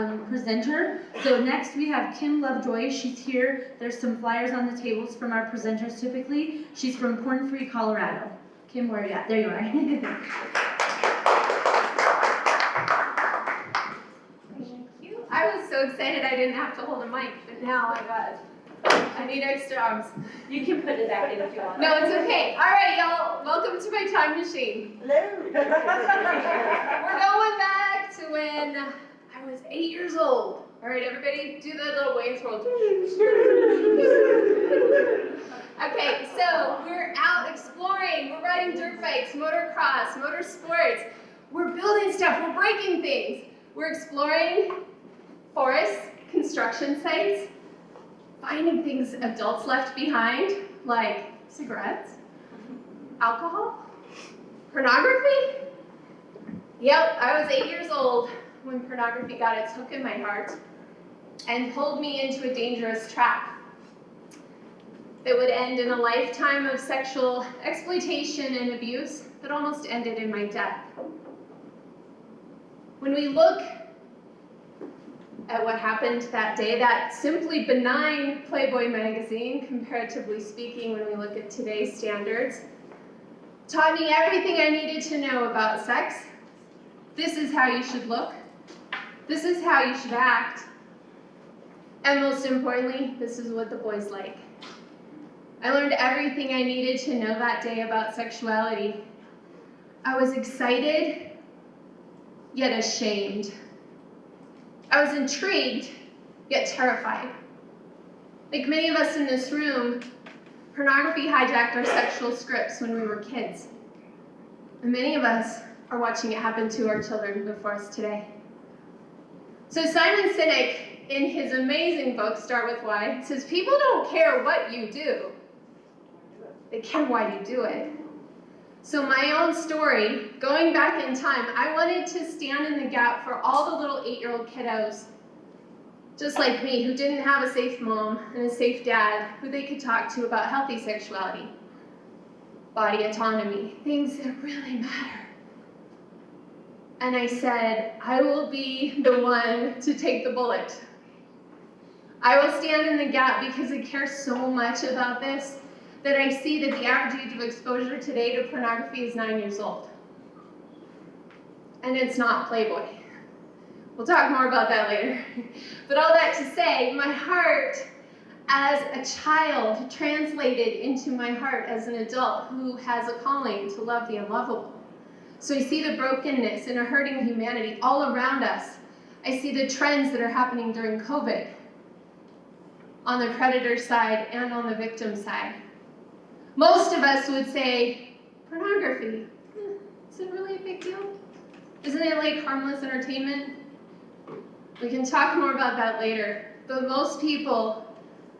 presenter. So next we have Kim Lovejoy. She's here. There's some flyers on the tables from our presenters typically. She's from Porn Free, Colorado. Kim, where are you at? There you are. Thank you. I was so excited I didn't have to hold a mic, but now I need extra arms. You can put it back in if you want. No, it's okay. All right, y'all. Welcome to my time machine. Hello. We're going back to when I was 8 years old. All right, everybody, do the little Wayne's World. Okay, so we're out exploring. We're riding dirt bikes, motocross, motorsports. We're building stuff. We're breaking things. We're exploring forests, construction sites, finding things adults left behind, like cigarettes, alcohol, pornography. Yep, I was 8 years old when pornography got its hook in my heart and pulled me into a dangerous trap that would end in a lifetime of sexual exploitation and abuse that almost ended in my death. When we look at what happened that day, that simply benign Playboy magazine, comparatively speaking, when we look at today's standards, taught me everything I needed to know about sex. This is how you should look. This is how you should act. And most importantly, this is what the boys like. I learned everything I needed to know that day about sexuality. I was excited, yet ashamed. I was intrigued, yet terrified. Like many of us in this room, pornography hijacked our sexual scripts when we were kids. And many of us are watching it happen to our children before us today. So Simon Sinek, in his amazing book, Start With Why, says, people don't care what you do. They care why you do it. So my own story, going back in time, I wanted to stand in the gap for all the little 8-year-old kiddos, just like me, who didn't have a safe mom and a safe dad who they could talk to about healthy sexuality, body autonomy, things that really matter. And I said, I will be the one to take the bullet. I will stand in the gap because I care so much about this that I see that the average age of exposure today to pornography is 9 years old. And it's not Playboy. We'll talk more about that later. But all that to say, my heart as a child translated into my heart as an adult who has a calling to love the unlovable. So I see the brokenness and a hurting humanity all around us. I see the trends that are happening during COVID on the predator side and on the victim side. Most of us would say, pornography, is it really a big deal? Isn't it like harmless entertainment? We can talk more about that later, but most people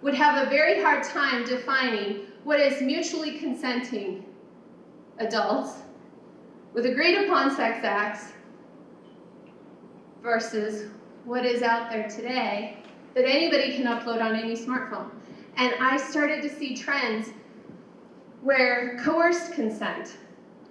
would have a very hard time defining what is mutually consenting adults with agreed upon sex acts versus what is out there today that anybody can upload on any smartphone. And I started to see trends where coerced consent,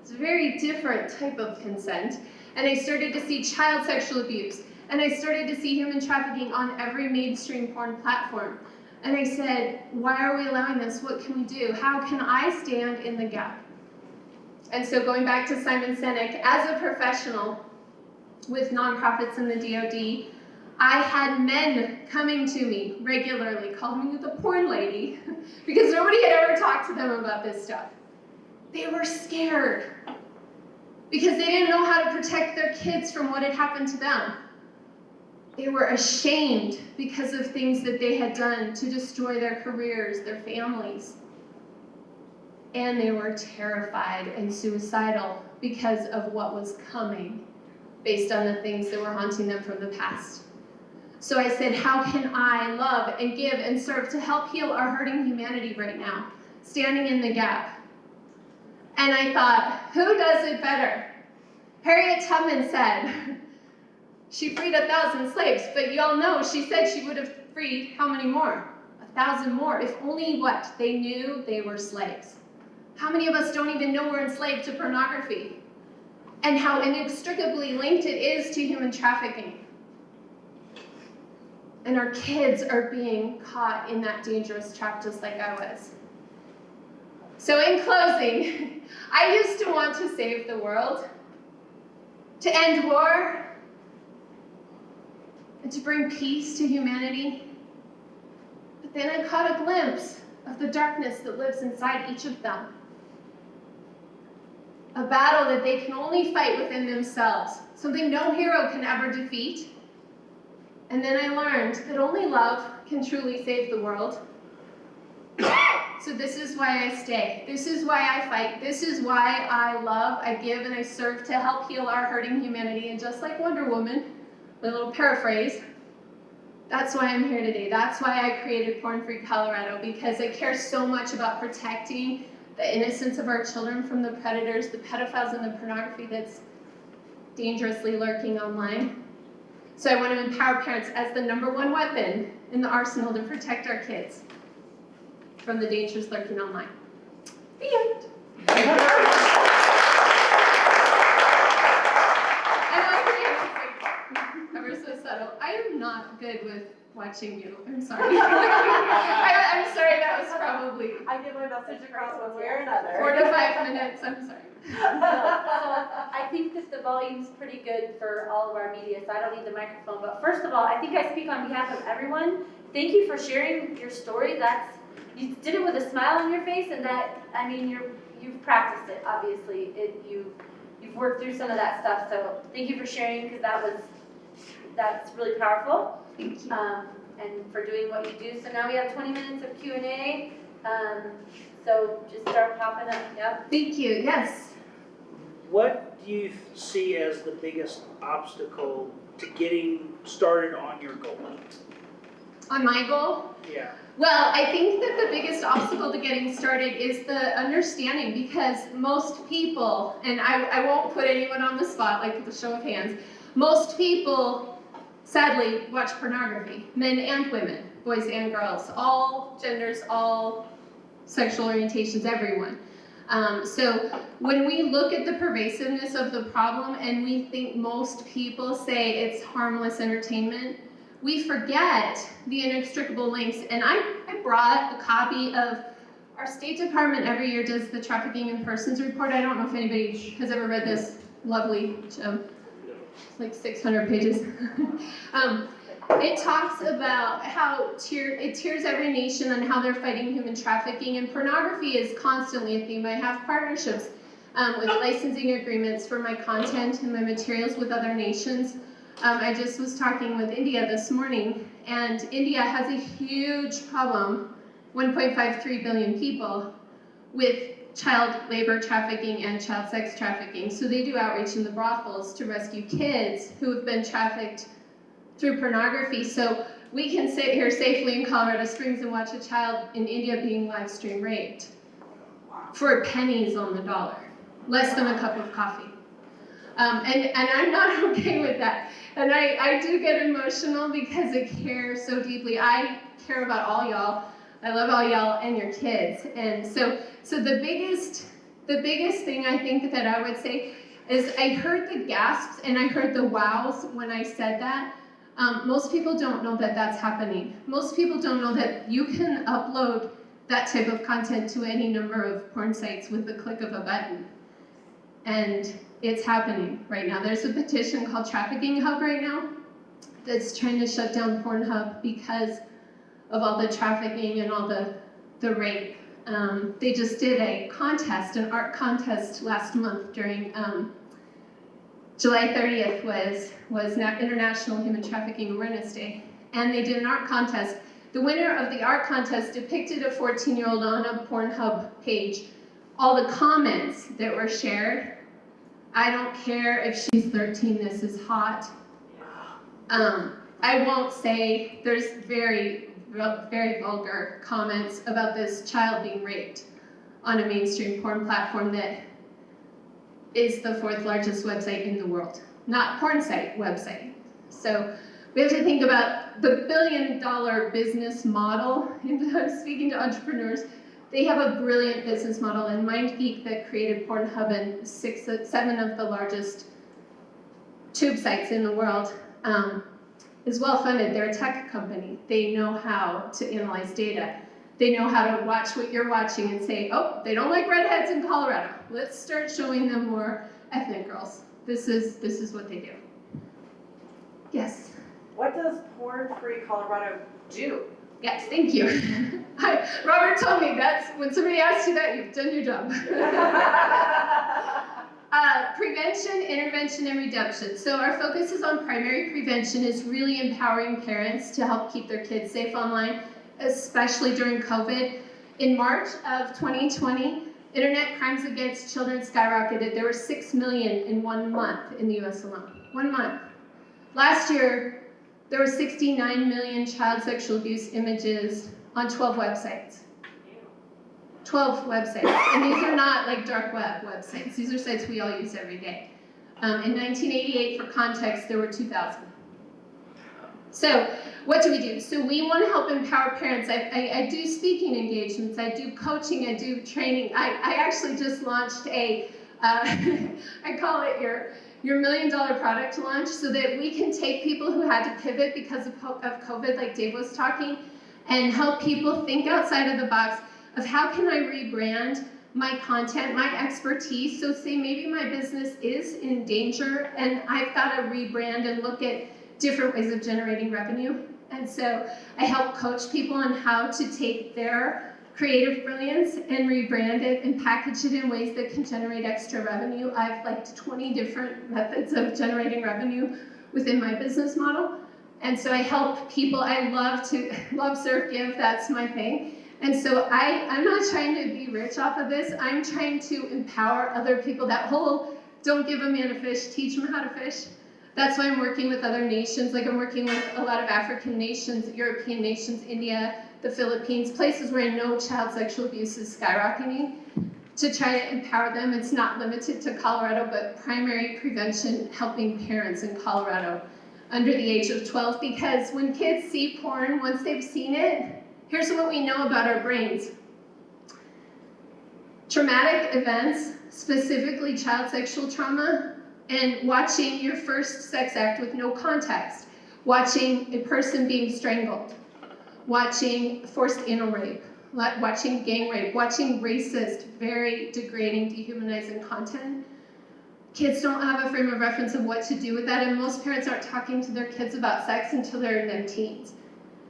it's a very different type of consent, and I started to see child sexual abuse, and I started to see human trafficking on every mainstream porn platform. And I said, why are we allowing this? What can we do? How can I stand in the gap? And so going back to Simon Sinek, as a professional with nonprofits in the DoD, I had men coming to me regularly, calling me the porn lady, because nobody had ever talked to them about this stuff. They were scared because they didn't know how to protect their kids from what had happened to them. They were ashamed because of things that they had done to destroy their careers, their families. And they were terrified and suicidal because of what was coming based on the things that were haunting them from the past. So I said, how can I love and give and serve to help heal our hurting humanity right now? Standing in the gap. And I thought, who does it better? Harriet Tubman said, she freed 1,000 slaves, but you all know she said she would have freed how many more? 1,000 more, if only what? They knew they were slaves. How many of us don't even know we're enslaved to pornography? And how inextricably linked it is to human trafficking. And our kids are being caught in that dangerous trap just like I was. So in closing, I used to want to save the world, to end war, and to bring peace to humanity. But then I caught a glimpse of the darkness that lives inside each of them. A battle that they can only fight within themselves, something no hero can ever defeat. And then I learned that only love can truly save the world. So this is why I stay. This is why I fight. This is why I love, I give, and I serve to help heal our hurting humanity. And just like Wonder Woman, with a little paraphrase, that's why I'm here today. That's why I created Porn Free Colorado, because I care so much about protecting the innocence of our children from the predators, the pedophiles, and the pornography that's dangerously lurking online. So I want to empower parents as the #1 weapon in the arsenal to protect our kids from the dangers lurking online. The end. Ever so subtle. I am not good with watching you. I'm sorry. I'm sorry, that was probably I get my message across one way or another. 4 to 5 minutes. I'm sorry. I think that the volume's pretty good for all of our media, so I don't need the microphone. But first of all, I think I speak on behalf of everyone. Thank you for sharing your story. You did it with a smile on your face, and you've practiced it. Obviously, you've worked through some of that stuff. So thank you for sharing, because that's really powerful. Thank you. And for doing what you do. So now we have 20 minutes of Q&A. So just start popping up. Yep. Thank you. Yes. What do you see as the biggest obstacle to getting started on your goal? On my goal? Yeah. Well, I think that the biggest obstacle to getting started is the understanding, because most people, and I won't put anyone on the spot, like with a show of hands, most people, sadly, watch pornography, men and women, boys and girls, all genders, all sexual orientations, everyone. So when we look at the pervasiveness of the problem and we think most people say it's harmless entertainment, we forget the inextricable links. And I brought a copy of, our State Department every year does the Trafficking in Persons report. I don't know if anybody has ever read this lovely, it's like 600 pages. It talks about how it tiers every nation on how they're fighting human trafficking, and pornography is constantly a theme. I have partnerships with licensing agreements for my content and my materials with other nations. I just was talking with India this morning, and India has a huge problem, 1.53 billion people, with child labor trafficking and child sex trafficking. So they do outreach in the brothels to rescue kids who have been trafficked through pornography. So we can sit here safely in Colorado Springs and watch a child in India being live stream raped for pennies on the dollar, less than a cup of coffee. And I'm not okay with that. And I do get emotional because I care so deeply. I care about all y'all. I love all y'all and your kids. And so the biggest thing I think that I would say is I heard the gasps and I heard the wows when I said that. Most people don't know that that's happening. Most people don't know that you can upload that type of content to any number of porn sites with the click of a button. And it's happening right now. There's a petition called Trafficking Hub right now that's trying to shut down Pornhub because of all the trafficking and all the rape. They just did a contest, an art contest last month during July 30th was International Human Trafficking Awareness Day, and they did an art contest. The winner of the art contest depicted a 14-year-old on a Pornhub page. All the comments that were shared, I don't care if she's 13, this is hot. I won't say, there's very vulgar comments about this child being raped on a mainstream porn platform that is the 4th largest website in the world, not porn site website. So we have to think about the $billion business model. And I'm speaking to entrepreneurs. They have a brilliant business model, and MindGeek that created Pornhub and 7 of the largest tube sites in the world. is well funded. They're a tech company. They know how to analyze data. They know how to watch what you're watching and say, oh, they don't like redheads in Colorado. Let's start showing them more ethnic girls. This is what they do. Yes. What does Porn-Free Colorado do? Yes, thank you. Robert told me that's when somebody asks you that, you've done your job. Prevention, intervention, and redemption. So our focus is on primary prevention, is really empowering parents to help keep their kids safe online, especially during COVID. In March of 2020, internet crimes against children skyrocketed. There were 6 million in 1 month in the US alone. 1 month. Last year, there were 69 million child sexual abuse images on 12 websites. 12 websites, and these are not like dark web websites. These are sites we all use every day. In 1988, for context, there were 2,000. So what do we do? So we want to help empower parents. I do speaking engagements, I do coaching, I do training. I actually just launched a, I call it your $1 million product launch, so that we can take people who had to pivot because of COVID, like Dave was talking, and help people think outside of the box of how can I rebrand my content, my expertise. So say maybe my business is in danger and I've got to rebrand and look at different ways of generating revenue. And so I help coach people on how to take their creative brilliance and rebrand it and package it in ways that can generate extra revenue. I've like 20 different methods of generating revenue within my business model. And so I help people. I love serve, give, that's my thing. And so I'm not trying to be rich off of this. I'm trying to empower other people. That whole don't give a man a fish, teach him how to fish. That's why I'm working with other nations. Like I'm working with a lot of African nations, European nations, India, the Philippines, places where I know child sexual abuse is skyrocketing, to try to empower them. It's not limited to Colorado, but primary prevention, helping parents in Colorado under the age of 12. Because when kids see porn, once they've seen it, here's what we know about our brains. Traumatic events, specifically child sexual trauma, and watching your first sex act with no context, watching a person being strangled, watching forced anal rape, watching gang rape, watching racist, very degrading, dehumanizing content. Kids don't have a frame of reference of what to do with that, and most parents aren't talking to their kids about sex until they're in their teens.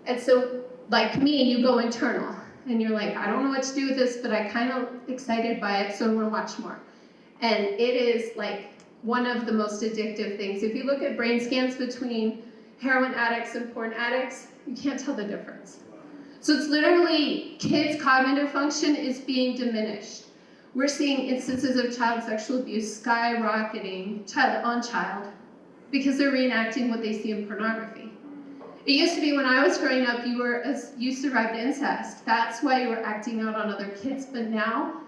And so, like me, you go internal, and you're like, I don't know what to do with this, but I'm kind of excited by it, so I'm gonna watch more. And it is like one of the most addictive things. If you look at brain scans between heroin addicts and porn addicts, you can't tell the difference. So it's literally kids' cognitive function is being diminished. We're seeing instances of child sexual abuse skyrocketing child on child because they're reenacting what they see in pornography. It used to be when I was growing up, you survived incest. That's why you were acting out on other kids. But now,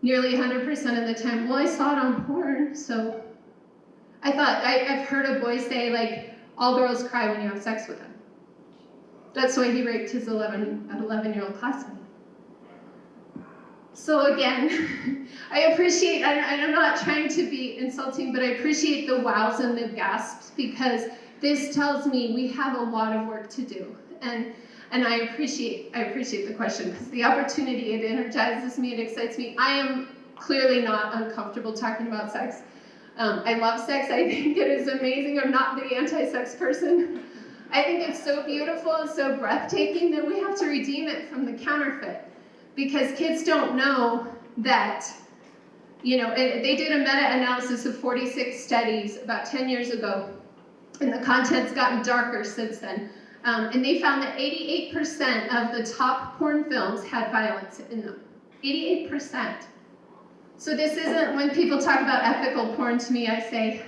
nearly 100% of the time, well, I saw it on porn, so I thought, I've heard a boy say, like, all girls cry when you have sex with them. That's why he raped his 11-year-old classmate. So again, I appreciate, I'm not trying to be insulting, but I appreciate the wows and the gasps, because this tells me we have a lot of work to do. And I appreciate the question, because the opportunity, it energizes me, it excites me. I am clearly not uncomfortable talking about sex. I love sex, I think it is amazing. I'm not the anti-sex person. I think it's so beautiful and so breathtaking that we have to redeem it from the counterfeit. Because kids don't know that, they did a meta-analysis of 46 studies about 10 years ago, and the content's gotten darker since then. And they found that 88% of the top porn films had violence in them. 88%. So this isn't, when people talk about ethical porn to me, I say,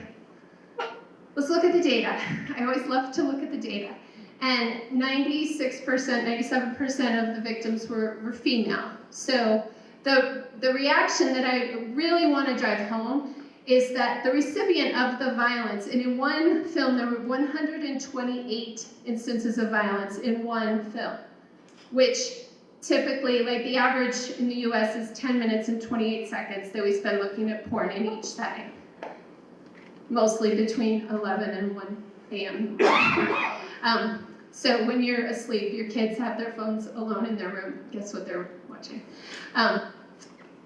let's look at the data. I always love to look at the data. And 96%, 97% of the victims were female. So the reaction that I really want to drive home is that the recipient of the violence, and in one film there were 128 instances of violence in one film, which typically, like the average in the US is 10 minutes and 28 seconds that we spend looking at porn in each setting, mostly between 11 and 1 a.m. So when you're asleep, your kids have their phones alone in their room. Guess what they're watching?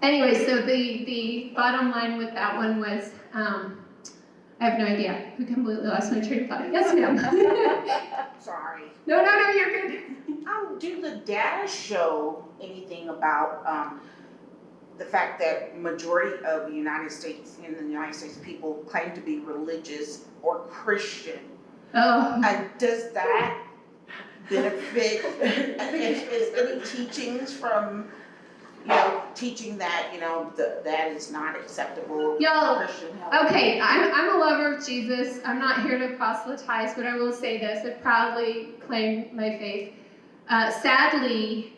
Anyway, so the bottom line with that one was, I have no idea. I completely lost my train of thought. Yes, ma'am. Sorry. No, you're good. Do the data show anything about the fact that majority of the United States people claim to be religious or Christian? Oh, And does that benefit? Is any teachings from teaching that that is not acceptable Y'all, Christian health? okay, I'm a lover of Jesus. I'm not here to proselytize, but I will say this. I proudly claim my faith. Sadly,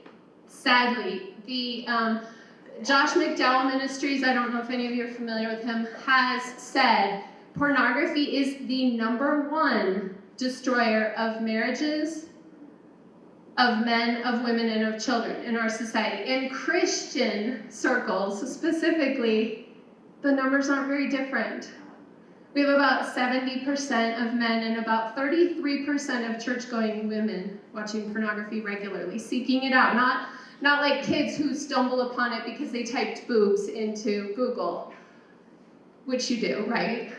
the Josh McDowell Ministries, I don't know if any of you are familiar with him, has said pornography is the #1 destroyer of marriages, of men, of women, and of children in our society. In Christian circles, specifically, the numbers aren't very different. We have about 70% of men and about 33% of church-going women watching pornography regularly, seeking it out. Not like kids who stumble upon it because they typed boobs into Google, which you do, right?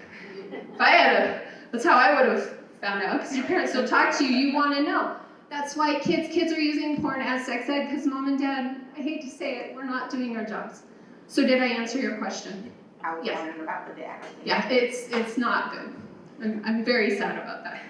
That's how I would have found out, because your parents don't talk to you, you want to know. That's why kids are using porn as sex ed, because mom and dad, I hate to say it, we're not doing our jobs. So did I answer your question? I was Yes. wondering about the data. Yeah, it's not good. I'm very sad about that.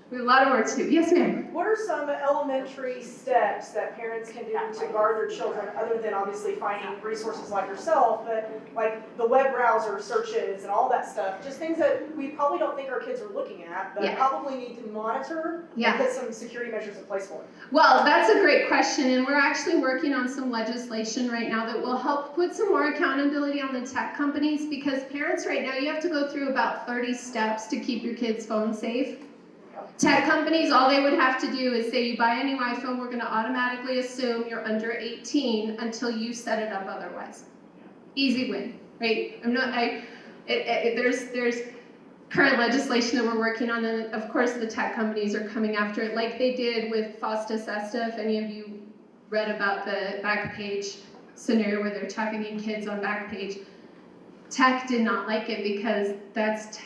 We have a lot of work to do. Yes, ma'am. What are some elementary steps that parents can do to guard their children, other than obviously finding resources like yourself, but like the web browser searches and all that stuff, just things that we probably don't think our kids are looking at, but Yeah. probably need to monitor Yeah. and put some security measures in place for it? Well, that's a great question, and we're actually working on some legislation right now that will help put some more accountability on the tech companies, because parents right now, you have to go through about 30 steps to keep your kids' phone safe. Tech companies, all they would have to do is say, you buy a new iPhone, we're going to automatically assume you're under 18 until you set it up otherwise. Easy win, right? There's current legislation that we're working on, and of course the tech companies are coming after it, like they did with Fosta Sesta. If any of you read about the Backpage scenario where they're trafficking kids on Backpage, tech did not like it because that's,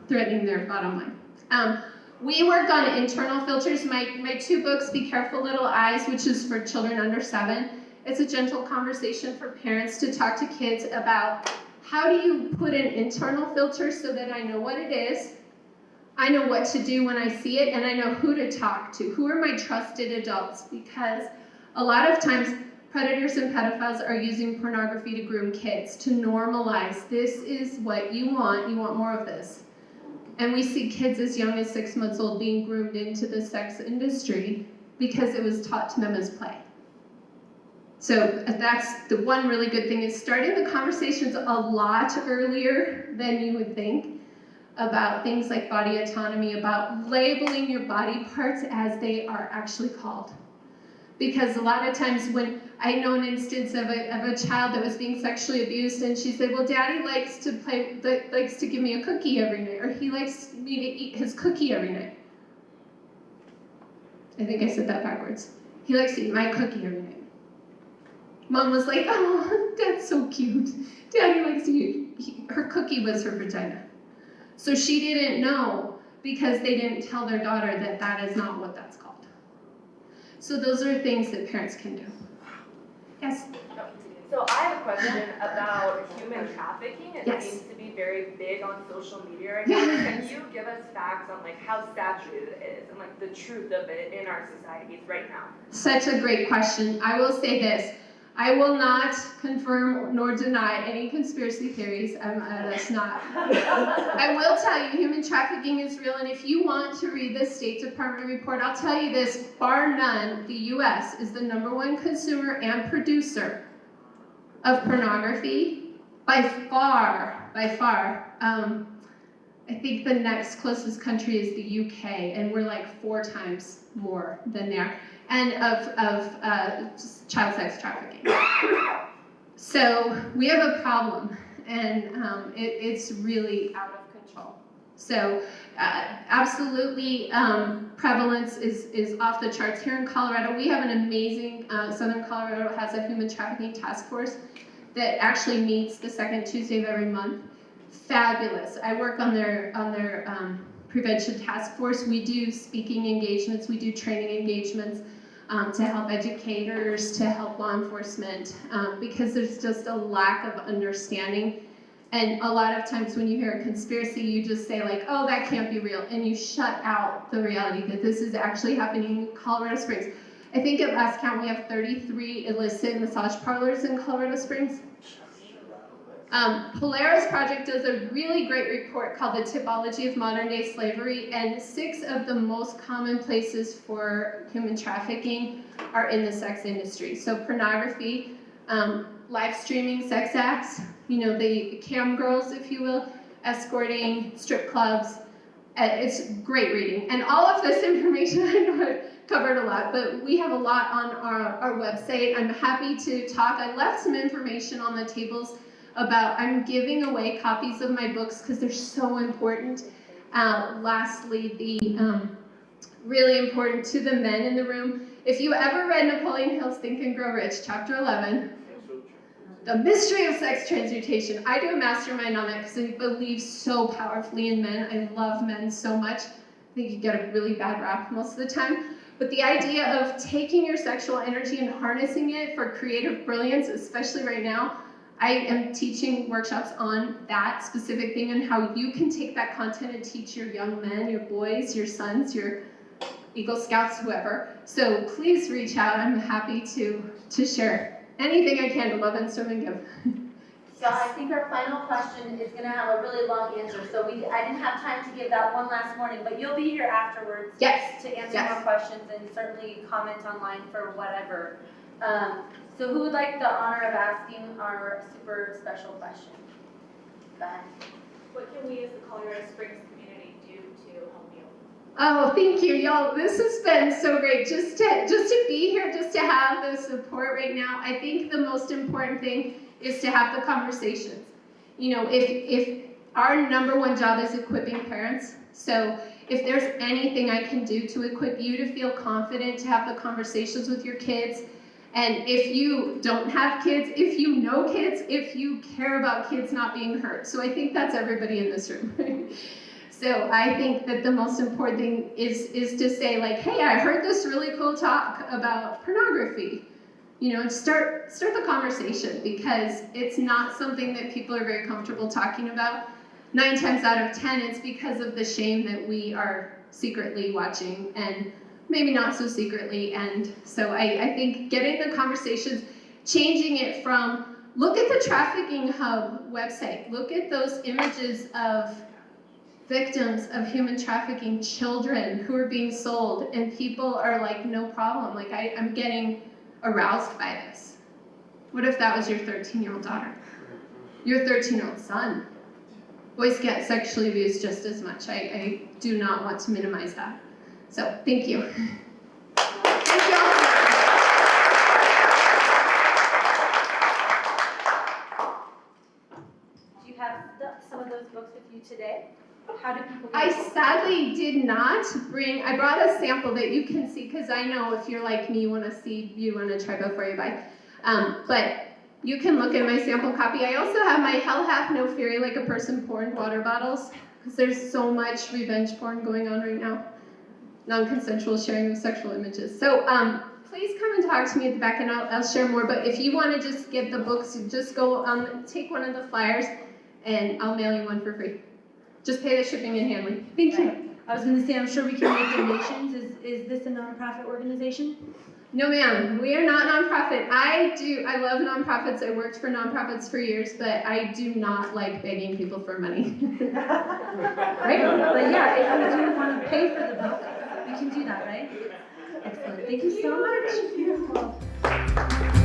threatening their bottom line. We work on internal filters. My 2 books, Be Careful Little Eyes, which is for children under 7. It's a gentle conversation for parents to talk to kids about how do you put an internal filter so that I know what it is, I know what to do when I see it, and I know who to talk to. Who are my trusted adults? Because a lot of times predators and pedophiles are using pornography to groom kids, to normalize. This is what you want more of this. And we see kids as young as 6 months old being groomed into the sex industry because it was taught to them as play. So that's the one really good thing, is starting the conversations a lot earlier than you would think about things like body autonomy, about labeling your body parts as they are actually called. Because a lot of times when I know an instance of a child that was being sexually abused, and she said, well, daddy likes to give me a cookie every night, or he likes me to eat his cookie every night. I think I said that backwards. He likes to eat my cookie every night. Mom was like, oh, that's so cute. Daddy likes to eat, her cookie was her vagina. So she didn't know, because they didn't tell their daughter that that is not what that's called. So those are things that parents can do. Yes? So I have a question about human trafficking. It Yes. seems to be very big on social media right now. Yes. Can you give us facts on how saturated it is and the truth of it in our societies right now? Such a great question. I will say this. I will not confirm nor deny any conspiracy theories. That's not. I will tell you, human trafficking is real, and if you want to read the State Department report, I'll tell you this, bar none, the U.S. is the #1 consumer and producer of pornography, by far. I think the next closest country is the UK, and we're 4 times more than there, and of child sex trafficking. So we have a problem, and it's really out of control. So Absolutely, prevalence is off the charts. Here in Colorado, we have an amazing, Southern Colorado has a human trafficking task force that actually meets the second Tuesday of every month. Fabulous. I work on their prevention task force. We do speaking engagements, we do training engagements to help educators, to help law enforcement, because there's just a lack of understanding. And a lot of times when you hear a conspiracy, you just say like, oh, that can't be real, and you shut out the reality that this is actually happening in Colorado Springs. I think at last count we have 33 illicit massage parlors in Colorado Springs. Polaris Project does a really great report called The Typology of Modern Day Slavery, and 6 of the most common places for human trafficking are in the sex industry. So pornography, live streaming sex acts, the cam girls, if you will, escorting, strip clubs. It's great reading. And all of this information, I know I covered a lot, but we have a lot on our website. I'm happy to talk. I left some information on the tables about, I'm giving away copies of my books because they're so important. Lastly, really important to the men in the room. If you ever read Napoleon Hill's Think and Grow Rich, chapter 11, The Mystery of Sex Transmutation. I do a mastermind on it because I believe so powerfully in men. I love men so much. I think you get a really bad rap most of the time. But the idea of taking your sexual energy and harnessing it for creative brilliance, especially right now, I am teaching workshops on that specific thing and how you can take that content and teach your young men, your boys, your sons, your Eagle Scouts, whoever. So please reach out. I'm happy to share anything I can to love and serve and give. So I think our final question is going to have a really long answer. So I didn't have time to give that one last morning, but you'll be here afterwards Yes. to answer Yes. more questions and certainly comment online for whatever. So who would like the honor of asking our super special question? Go ahead. What can we as the Colorado Springs community do to help you? Oh, thank you, y'all. This has been so great. Just to be here, just to have the support right now. I think the most important thing is to have the conversations. If our number one job is equipping parents, so if there's anything I can do to equip you to feel confident, to have the conversations with your kids, and if you don't have kids, if you know kids, if you care about kids not being hurt. So I think that's everybody in this room. So I think that the most important thing is to say like, hey, I heard this really cool talk about pornography. And start the conversation, because it's not something that people are very comfortable talking about. 9 times out of 10, it's because of the shame that we are secretly watching, and maybe not so secretly. And so I think getting the conversations, changing it from, look at the Trafficking Hub website, look at those images of victims of human trafficking, children who are being sold, and people are like, no problem, like I'm getting aroused by this. What if that was your 13-year-old daughter? Your 13-year-old son? Boys get sexually abused just as much. I do not want to minimize that. So, thank you. Thank you all. Do you have some of those books with you today? How do people get I them? sadly did not bring, I brought a sample that you can see, because I know if you're like me, you want to try before you buy. But you can look at my sample copy. I also have my Hell Hath No Fury Like a Person porn water bottles, because there's so much revenge porn going on right now. Non-consensual sharing of sexual images. So please come and talk to me at the back, and I'll share more. But if you want to just get the books, just go take one of the flyers, and I'll mail you one for free. Just pay the shipping and handling. Thank you. I was going to say, I'm sure we can make donations. Is this a nonprofit organization? No, ma'am. We are not nonprofit. I love nonprofits. I worked for nonprofits for years, but I do not like begging people for money. Right? But yeah, if you do want to pay for the book, we can do that, right? Excellent. Thank you so much. Thank you.